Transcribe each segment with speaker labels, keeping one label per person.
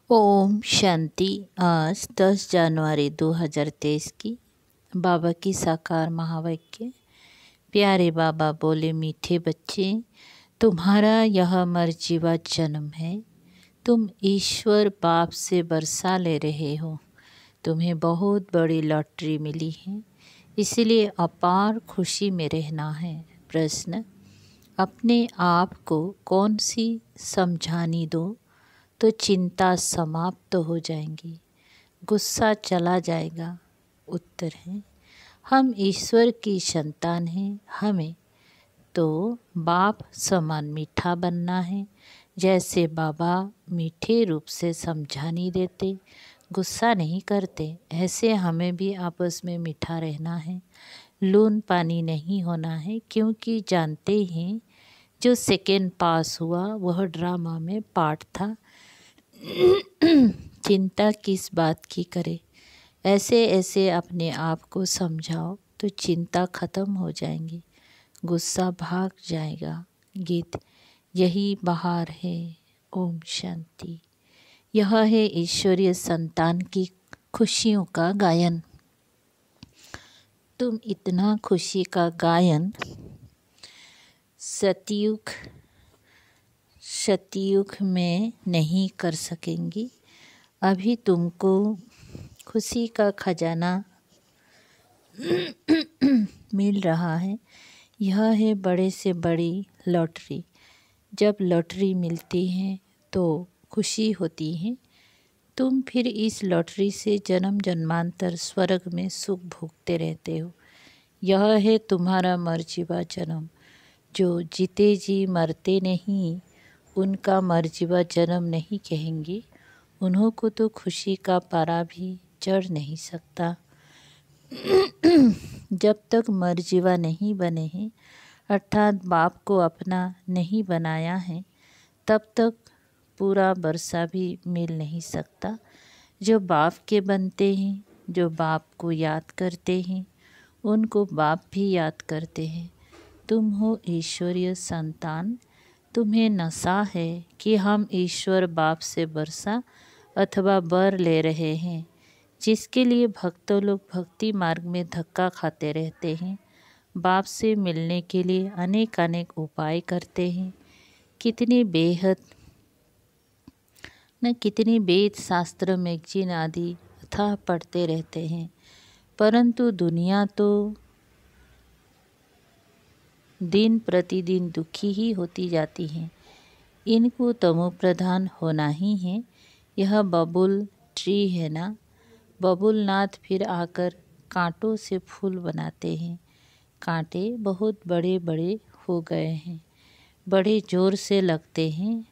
Speaker 1: ओम शांति। आज 10 जनवरी 2023 की बाबा की साकार महावाक्य। प्यारे बाबा बोले, मीठे बच्चे, तुम्हारा यह मर्जीवा जन्म है। तुम ईश्वर बाप से बरसा ले रहे हो। तुम्हें बहुत बड़ी लॉटरी मिली है, इसलिए अपार खुशी में रहना है। प्रश्न, अपने आप को कौन सी समझानी दो तो चिंता समाप्त हो जाएंगी, गुस्सा चला जाएगा। उत्तर है, हम ईश्वर की संतान हैं। हमें तो बाप समान मीठा बनना है। जैसे बाबा मीठे रूप से समझानी देते, गुस्सा नहीं करते, ऐसे हमें भी आपस में मीठा रहना है। लून पानी नहीं होना है, क्योंकि जानते हैं जो सेकेंड पास हुआ वह ड्रामा में पार्ट था। चिंता किस बात की करे। ऐसे ऐसे अपने आप को समझाओ तो चिंता खत्म हो जाएंगी, गुस्सा भाग जाएगा। गीत, यही बहार है। ओम शांति। यह है ईश्वरीय संतान की खुशियों का गायन। तुम इतना खुशी का गायन सतयुग में नहीं कर सकेंगी। अभी तुमको खुशी का खजाना मिल रहा है। यह है बड़े से बड़ी लॉटरी। जब लॉटरी मिलती है तो खुशी होती है। तुम फिर इस लॉटरी से जन्म जन्मांतर स्वर्ग में सुख भोगते रहते हो। यह है तुम्हारा मर्जीवा जन्म। जो जीते जी मरते नहीं, उनका मर्जीवा जन्म नहीं कहेंगे। उन्हों को तो खुशी का पारा भी चढ़ नहीं सकता। जब तक मर्जीवा नहीं बने हैं, अर्थात बाप को अपना नहीं बनाया है, तब तक पूरा बरसा भी मिल नहीं सकता। जो बाप के बनते हैं, जो बाप को याद करते हैं, उनको बाप भी याद करते हैं। तुम हो ईश्वरीय संतान। तुम्हें नशा है कि हम ईश्वर बाप से बरसा अथवा बर ले रहे हैं, जिसके लिए भक्तों लोग भक्ति मार्ग में धक्का खाते रहते हैं। बाप से मिलने के लिए अनेक अनेक उपाय करते हैं। कितनी वेद शास्त्र मैगजीन आदि अथाह पढ़ते रहते हैं, परंतु दुनिया तो दिन प्रतिदिन दुखी ही होती जाती है। इनको तमो प्रधान होना ही है। यह बबुल ट्री है ना, बबुल नाथ फिर आकर कांटों से फूल बनाते हैं। कांटे बहुत बड़े बड़े हो गए हैं, बड़े जोर से लगते हैं।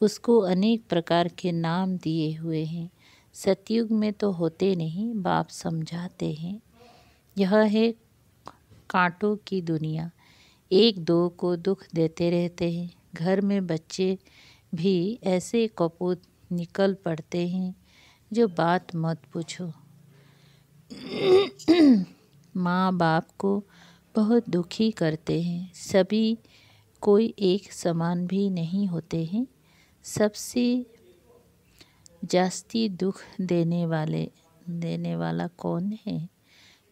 Speaker 1: उसको अनेक प्रकार के नाम दिए हुए हैं। सतयुग में तो होते नहीं, बाप समझाते हैं। यह है कांटों की दुनिया। एक दो को दुख देते रहते हैं। घर में बच्चे भी ऐसे कपूत निकल पड़ते हैं जो बात मत पूछो। माँ बाप को बहुत दुखी करते हैं। सभी कोई एक समान भी नहीं होते हैं। सबसे जास्ती दुख देने वाला कौन है,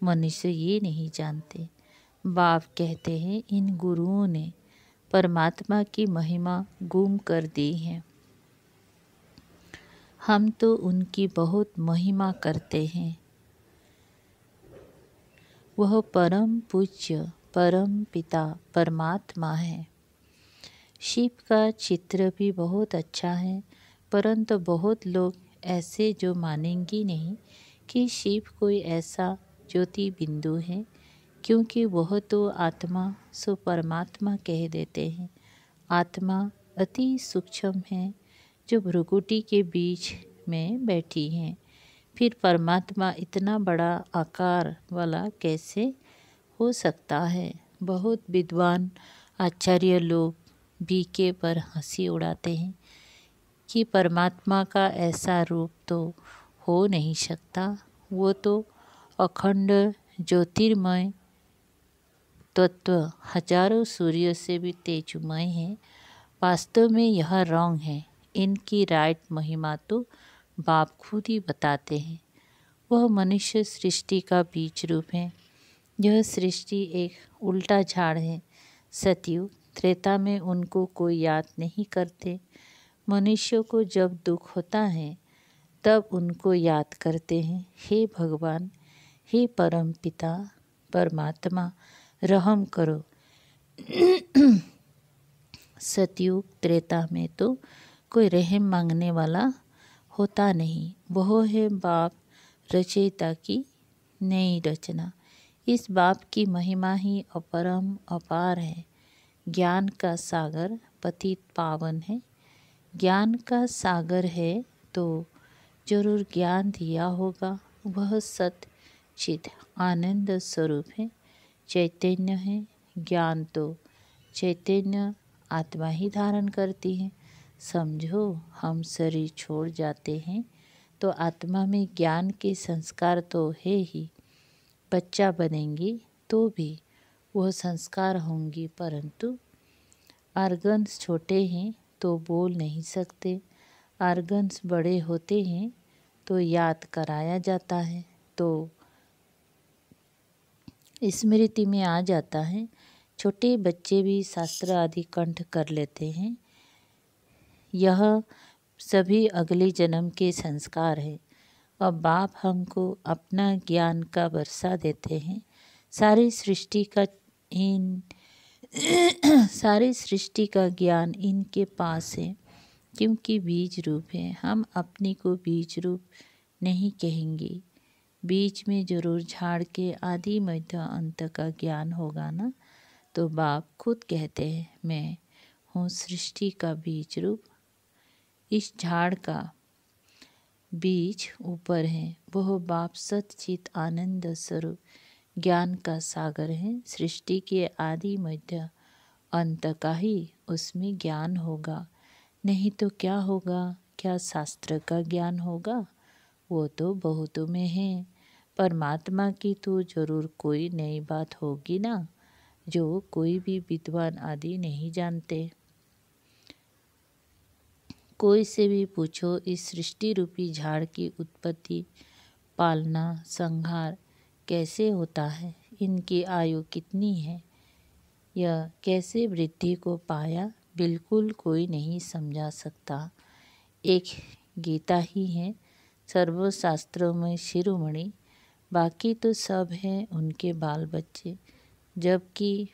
Speaker 1: मनुष्य ये नहीं जानते। बाप कहते हैं, इन गुरुओं ने परमात्मा की महिमा गुम कर दी है। हम तो उनकी बहुत महिमा करते हैं। वह परम पूज्य परम पिता परमात्मा है। शिव का चित्र भी बहुत अच्छा है, परंतु बहुत लोग ऐसे जो मानेंगे नहीं कि शिव कोई ऐसा ज्योति बिंदु है, क्योंकि वह तो आत्मा सो परमात्मा कह देते हैं। आत्मा अति सूक्ष्म है, जो भ्रुकुटी के बीच में बैठी हैं। फिर परमात्मा इतना बड़ा आकार वाला कैसे हो सकता है। बहुत विद्वान आचार्य लोग बीके पर हंसी उड़ाते हैं कि परमात्मा का ऐसा रूप तो हो नहीं सकता। वो तो अखंड ज्योतिर्मय तत्व हजारों सूर्य से भी तेजमय है। वास्तव में यह रॉन्ग है। इनकी राइट महिमा तो बाप खुद ही बताते हैं। वह मनुष्य सृष्टि का बीज रूप है। यह सृष्टि एक उल्टा झाड़ है। सतयुग त्रेता में उनको कोई याद नहीं करते। मनुष्यों को जब दुख होता है तब उनको याद करते हैं, हे भगवान, हे परम पिता परमात्मा, रहम करो। सतयुग त्रेता में तो कोई रहम मांगने वाला होता नहीं। वह है बाप रचयिता की नई रचना। इस बाप की महिमा ही अपरम अपार है। ज्ञान का सागर पतित पावन है। ज्ञान का सागर है तो जरूर ज्ञान दिया होगा। वह सत चित आनंद स्वरूप है, चैतन्य है। ज्ञान तो चैतन्य आत्मा ही धारण करती है। समझो, हम शरीर छोड़ जाते हैं तो आत्मा में ज्ञान के संस्कार तो है ही। बच्चा बनेंगी तो भी वह संस्कार होंगी, परंतु आर्गन्स छोटे हैं तो बोल नहीं सकते। आर्गन्स बड़े होते हैं तो याद कराया जाता है तो स्मृति में आ जाता है। छोटे बच्चे भी शास्त्र आदि कंठ कर लेते हैं। यह सभी अगले जन्म के संस्कार है। अब बाप हमको अपना ज्ञान का वर्षा देते हैं। सारी सृष्टि का ज्ञान इनके पास है, क्योंकि बीज रूप है। हम अपने को बीज रूप नहीं कहेंगे। बीच में जरूर झाड़ के आदि मध्य अंत का ज्ञान होगा ना। तो बाप खुद कहते हैं, मैं हूँ सृष्टि का बीज रूप। इस झाड़ का बीज ऊपर है, वह बाप सच्चित आनंद स्वरूप ज्ञान का सागर है। सृष्टि के आदि मध्य अंत का ही उसमें ज्ञान होगा, नहीं तो क्या होगा? क्या शास्त्र का ज्ञान होगा? वो तो बहुतों में है। परमात्मा की तो जरूर कोई नई बात होगी ना, जो कोई भी विद्वान आदि नहीं जानते। कोई से भी पूछो, इस सृष्टि रूपी झाड़ की उत्पत्ति, पालना, संहार कैसे होता है? इनकी आयु कितनी है? यह कैसे वृद्धि को पाया? बिल्कुल कोई नहीं समझा सकता। एक गीता ही है सर्वशास्त्रों में शिरोमणि, बाकी तो सब हैं उनके बाल बच्चे। जबकि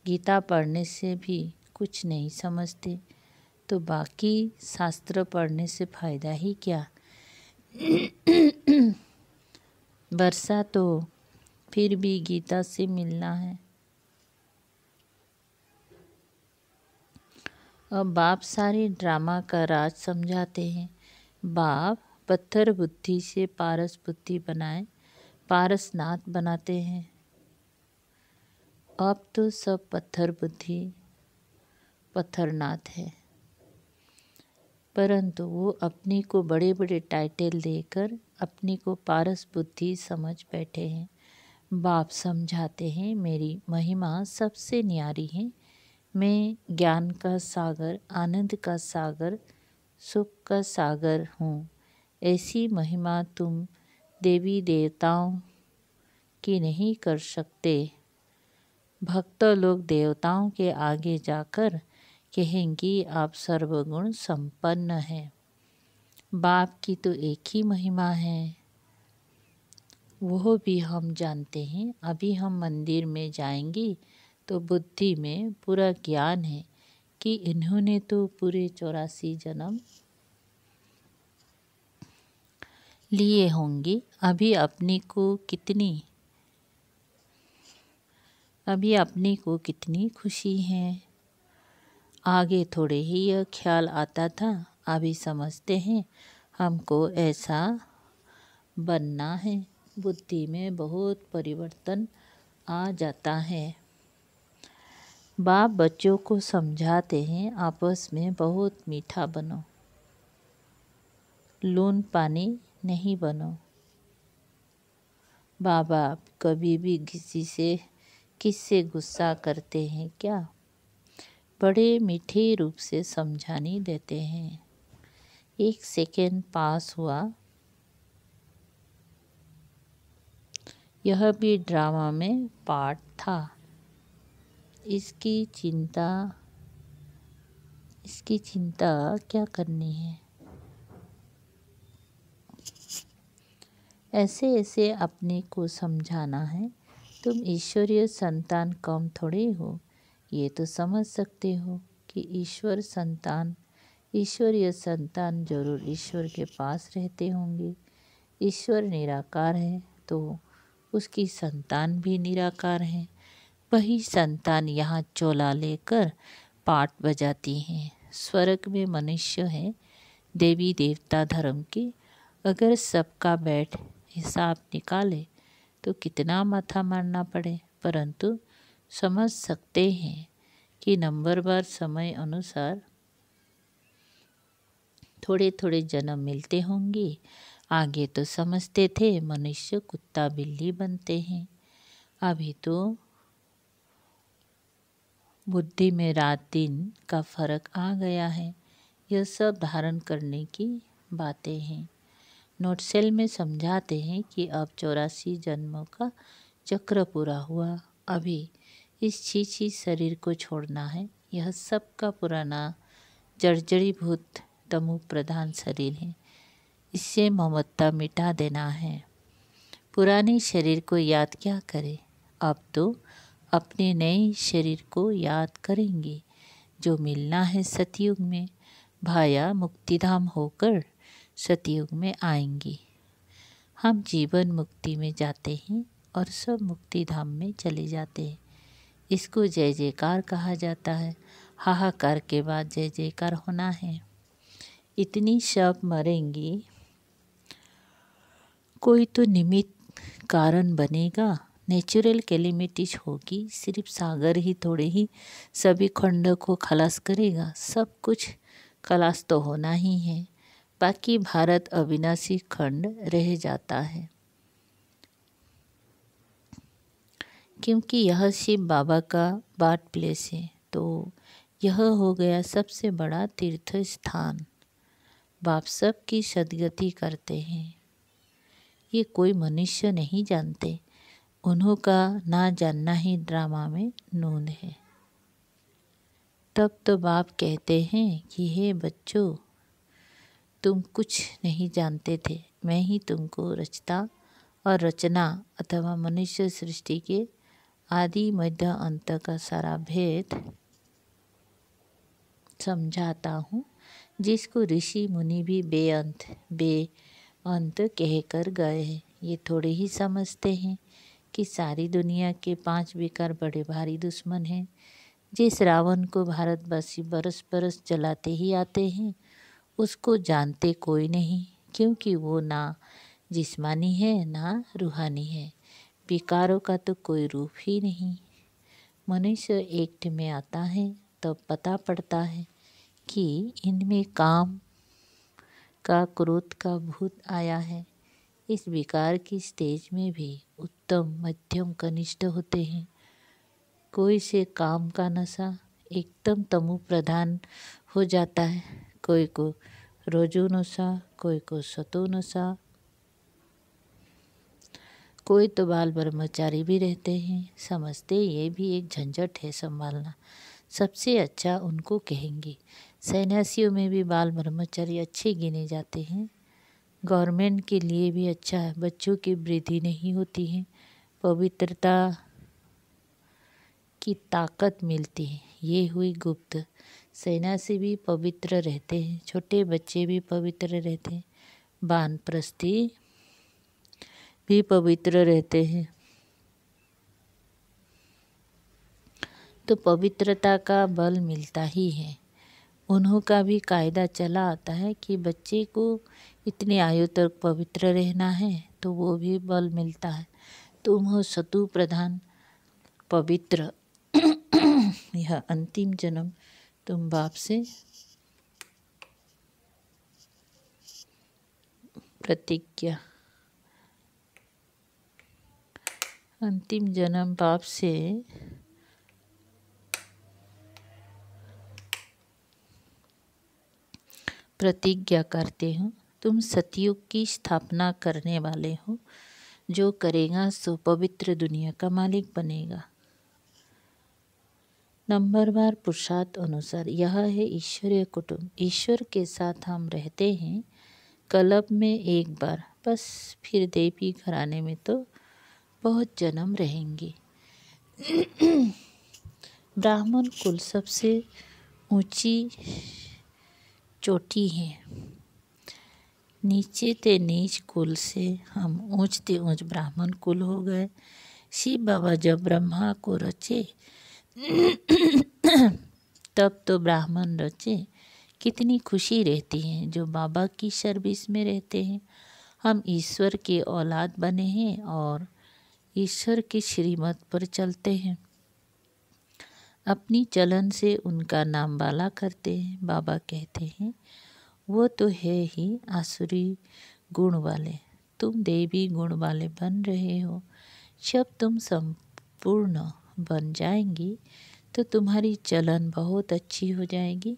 Speaker 1: गीता पढ़ने से भी कुछ नहीं समझते, तो बाकी शास्त्र पढ़ने से फायदा ही क्या? वर्षा तो फिर भी गीता से मिलना है। अब बाप सारे ड्रामा का राज समझाते हैं। बाप पत्थर बुद्धि से पारस बुद्धि बनाए, पारसनाथ बनाते हैं। अब तो सब पत्थर बुद्धि पत्थरनाथ है, परंतु वो अपने को बड़े बड़े टाइटल देकर अपने को पारस बुद्धि समझ बैठे हैं। बाप समझाते हैं, मेरी महिमा सबसे न्यारी है। मैं ज्ञान का सागर, आनंद का सागर, सुख का सागर हूँ। ऐसी महिमा तुम देवी देवताओं की नहीं कर सकते। भक्त लोग देवताओं के आगे जाकर कहेंगी, आप सर्वगुण संपन्न हैं। बाप की तो एक ही महिमा है, वह भी हम जानते हैं। अभी हम मंदिर में जाएंगे तो बुद्धि में पूरा ज्ञान है कि इन्होंने तो पूरे 84 जन्म लिए होंगे। अभी अपने को कितनी खुशी है। आगे थोड़े ही यह ख्याल आता था, अभी समझते हैं हमको ऐसा बनना है। बुद्धि में बहुत परिवर्तन आ जाता है। बाप बच्चों को समझाते हैं, आपस में बहुत मीठा बनो, लून पानी नहीं बनो। बाबा कभी भी किससे गुस्सा करते हैं क्या? बड़े मीठे रूप से समझाने देते हैं। 1 सेकेंड पास हुआ। यह भी ड्रामा में पार्ट था। इसकी चिंता क्या करनी है। ऐसे ऐसे अपने को समझाना है। तुम ईश्वरीय संतान कम थोड़े हो। ये तो समझ सकते हो कि ईश्वरीय संतान जरूर ईश्वर के पास रहते होंगे। ईश्वर निराकार है तो उसकी संतान भी निराकार है। वही संतान यहाँ चोला लेकर पाठ बजाती हैं। स्वर्ग में मनुष्य है, देवी देवता धर्म के। अगर सबका बैठ हिसाब निकाले तो कितना माथा मारना पड़े, परंतु समझ सकते हैं कि नंबरवार समय अनुसार थोड़े थोड़े जन्म मिलते होंगे। आगे तो समझते थे मनुष्य कुत्ता बिल्ली बनते हैं। अभी तो बुद्धि में रात दिन का फर्क आ गया है। यह सब धारण करने की बातें हैं। नोटसेल में समझाते हैं कि अब 84 जन्मों का चक्र पूरा हुआ। अभी इस छीछी शरीर को छोड़ना है। यह सबका पुराना जर्जरीभूत तमु प्रधान शरीर है। इससे ममता मिटा देना है। पुराने शरीर को याद क्या करें। अब तो अपने नए शरीर को याद करेंगे जो मिलना है सतयुग में। भाया मुक्तिधाम होकर सतयुग में आएंगी। हम जीवन मुक्ति में जाते हैं और सब मुक्ति धाम में चले जाते हैं। इसको जय जयकार कहा जाता है। हाहाकार के बाद जय जयकार होना है। इतनी सब मरेंगी, कोई तो निमित्त कारण बनेगा। नेचुरल कैलेमिटीज होगी। सिर्फ सागर ही थोड़े ही सभी खंड को खलास करेगा। सब कुछ खलास तो होना ही है। बाकी भारत अविनाशी खंड रह जाता है, क्योंकि यह शिव बाबा का बर्थ प्लेस है। तो यह हो गया सबसे बड़ा तीर्थ स्थान। बाप सब की सदगति करते हैं। ये कोई मनुष्य नहीं जानते। उन्हों का ना जानना ही ड्रामा में नून है। तब तो बाप कहते हैं कि हे बच्चों, तुम कुछ नहीं जानते थे। मैं ही तुमको रचता और रचना अथवा मनुष्य सृष्टि के आदि मध्य अंत का सारा भेद समझाता हूँ, जिसको ऋषि मुनि भी बेअंत कहकर गए हैं। ये थोड़े ही समझते हैं कि सारी दुनिया के 5 विकार बड़े भारी दुश्मन हैं। जिस रावण को भारतवासी बरस बरस जलाते ही आते हैं, उसको जानते कोई नहीं, क्योंकि वो ना जिस्मानी है ना रूहानी है। विकारों का तो कोई रूप ही नहीं। मनुष्य एक्ट में आता है तब पता पड़ता है कि इनमें काम का क्रोध का भूत आया है। इस विकार की स्टेज में भी उत्तम मध्यम कनिष्ठ होते हैं। कोई से काम का नशा एकदम तमु प्रधान हो जाता है, कोई को रोजो नशा, कोई को सतो नशा, कोई तो बाल ब्रह्मचारी भी रहते हैं। समझते ये भी एक झंझट है संभालना। सबसे अच्छा उनको कहेंगे। सन्यासियों में भी बाल ब्रह्मचारी अच्छे गिने जाते हैं। गवर्नमेंट के लिए भी अच्छा है। बच्चों की वृद्धि नहीं होती है, पवित्रता की ताकत मिलती है। ये हुई गुप्त। सन्यासी भी पवित्र रहते हैं, छोटे बच्चे भी पवित्र रहते हैं, वानप्रस्थी भी पवित्र रहते हैं। तो पवित्रता का बल मिलता ही है। उन्हों का भी कायदा चला आता है कि बच्चे को इतनी आयु तक पवित्र रहना है, तो वो भी बल मिलता है। तुम हो सतु प्रधान पवित्र। यह अंतिम जन्म तुम बाप से प्रतिज्ञा, अंतिम जन्म बाप से प्रतिज्ञा करते हो, तुम सतयुग की स्थापना करने वाले हो। जो करेगा सो पवित्र दुनिया का मालिक बनेगा। नंबरवार पुरुषार्थ अनुसार यह है ईश्वरीय कुटुंब। ईश्वर के साथ हम रहते हैं कल्प में एक बार बस, फिर देवी घराने में तो बहुत जन्म रहेंगे। ब्राह्मण कुल सबसे ऊंची चोटी है। नीचे ते नीच कुल से हम ऊंच ते ऊंच ब्राह्मण कुल हो गए। शिव बाबा जब ब्रह्मा को रचे तब तो ब्राह्मण रचे। कितनी खुशी रहती है जो बाबा की सर्विस में रहते हैं। हम ईश्वर के औलाद बने हैं और ईश्वर की श्रीमत पर चलते हैं। अपनी चलन से उनका नाम वाला करते हैं। बाबा कहते हैं वो तो है ही आसुरी गुण वाले, तुम देवी गुण वाले बन रहे हो। जब तुम संपूर्ण बन जाएंगी तो तुम्हारी चलन बहुत अच्छी हो जाएगी।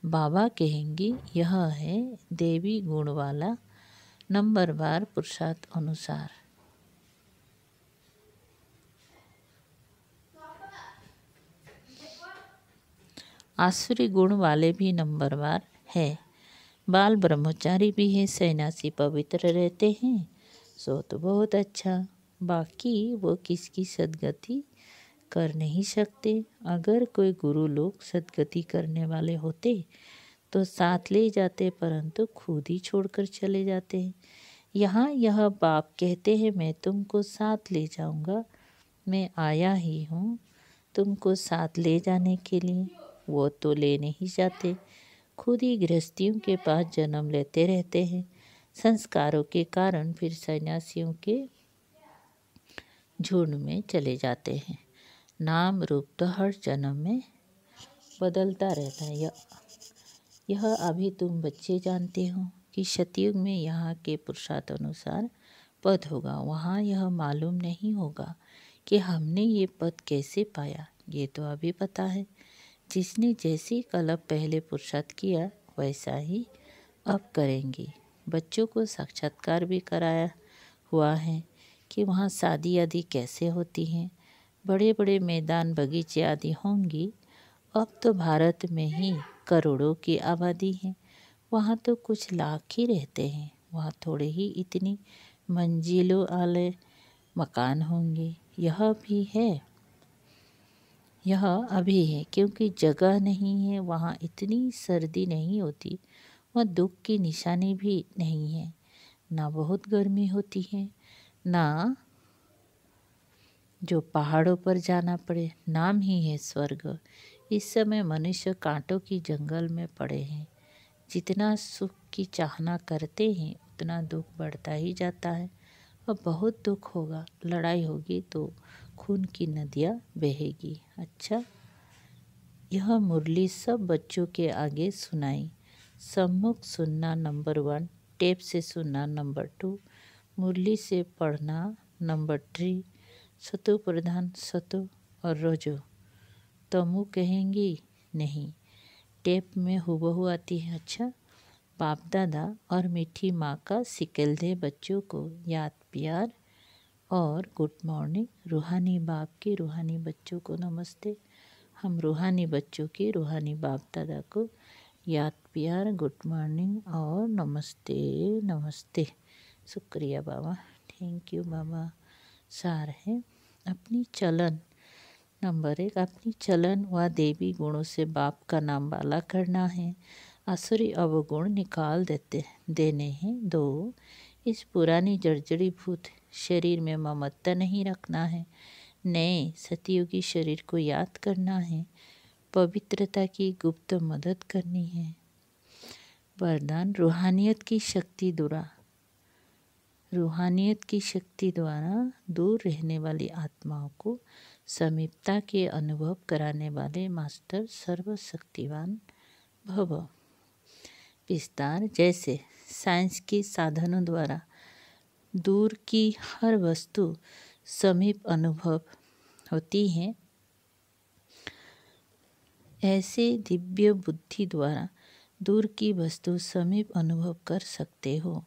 Speaker 1: बाबा कहेंगे यह है देवी गुण वाला। नंबरवार पुरुषार्थ अनुसार आसुरी गुण वाले भी नंबरवार है। बाल ब्रह्मचारी भी है, सन्यासी पवित्र रहते हैं सो तो बहुत अच्छा। बाकी वो किसकी सदगति कर नहीं सकते। अगर कोई गुरु लोग सदगति करने वाले होते तो साथ ले जाते, परंतु खुद ही छोड़कर चले जाते हैं। यहाँ यह बाप कहते हैं मैं तुमको साथ ले जाऊंगा, मैं आया ही हूँ तुमको साथ ले जाने के लिए। वो तो ले नहीं जाते, खुद ही गृहस्थियों के पास जन्म लेते रहते हैं। संस्कारों के कारण फिर सन्यासियों के झुंड में चले जाते हैं। नाम रूप तो हर जन्म में बदलता रहता है। यह अभी तुम बच्चे जानते हो कि सतयुग में यहाँ के पुरुषार्थ अनुसार पद होगा। वहाँ यह मालूम नहीं होगा कि हमने ये पद कैसे पाया। ये तो अभी पता है, जिसने जैसी कल्प पहले पुरुषार्थ किया वैसा ही अब करेंगे। बच्चों को साक्षात्कार भी कराया हुआ है कि वहाँ शादी आदि कैसे होती हैं। बड़े बड़े मैदान बगीचे आदि होंगी। अब तो भारत में ही करोड़ों की आबादी है, वहाँ तो कुछ लाख ही रहते हैं। वहाँ थोड़े ही इतनी मंजिलों वाले मकान होंगे। यह अभी है क्योंकि जगह नहीं है। वहाँ इतनी सर्दी नहीं होती, वहाँ दुख की निशानी भी नहीं है। ना बहुत गर्मी होती है, ना जो पहाड़ों पर जाना पड़े। नाम ही है स्वर्ग। इस समय मनुष्य कांटों की जंगल में पड़े हैं। जितना सुख की चाहना करते हैं उतना दुख बढ़ता ही जाता है। अब बहुत दुख होगा, लड़ाई होगी तो खून की नदियाँ बहेगी। अच्छा, यह मुरली सब बच्चों के आगे सुनाई। सम्मुख सुनना नंबर 1, टेप से सुनना नंबर 2, मुरली से पढ़ना नंबर 3। सतो प्रधान सतो और रोजो तमु कहेंगी नहीं, टेप में हुबहू आती है। अच्छा, बाप दादा और मीठी माँ का सिकल दे बच्चों को याद प्यार और गुड मॉर्निंग। रूहानी बाप के रूहानी बच्चों को नमस्ते। हम रूहानी बच्चों के रूहानी बाप दादा को याद प्यार, गुड मॉर्निंग और नमस्ते नमस्ते। शुक्रिया बाबा, थैंक यू बाबा। सार है अपनी चलन। नंबर 1, अपनी चलन व देवी गुणों से बाप का नाम वाला करना है। आसुरी अवगुण निकाल देने हैं। 2, इस पुरानी जर्जरी भूत शरीर में ममता नहीं रखना है। नए सतयुगी शरीर को याद करना है। पवित्रता की गुप्त मदद करनी है। वरदान, रूहानियत की शक्ति द्वारा दूर रहने वाली आत्माओं को समीपता के अनुभव कराने वाले मास्टर सर्वशक्तिवान भव। विस्तार, जैसे साइंस के साधनों द्वारा दूर की हर वस्तु समीप अनुभव होती है, ऐसे दिव्य बुद्धि द्वारा दूर की वस्तु समीप अनुभव कर सकते हो।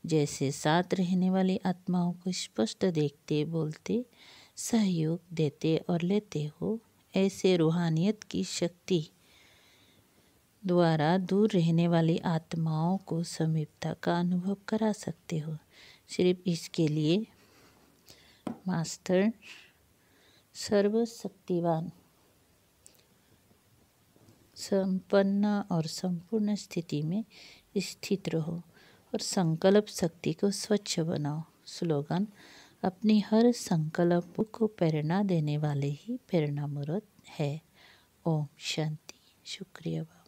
Speaker 1: जैसे साथ रहने वाली आत्माओं को स्पष्ट देखते, बोलते, सहयोग देते और लेते हो, ऐसे रूहानियत की शक्ति द्वारा दूर रहने वाली आत्माओं को समीपता का अनुभव करा सकते हो। सिर्फ इसके लिए मास्टर सर्वशक्तिवान, संपन्न और संपूर्ण स्थिति में स्थित रहो और संकल्प शक्ति को स्वच्छ बनाओ। स्लोगन: अपनी हर संकल्प को प्रेरणा देने वाले ही प्रेरणामूर्त है। ओम शांति। शुक्रिया।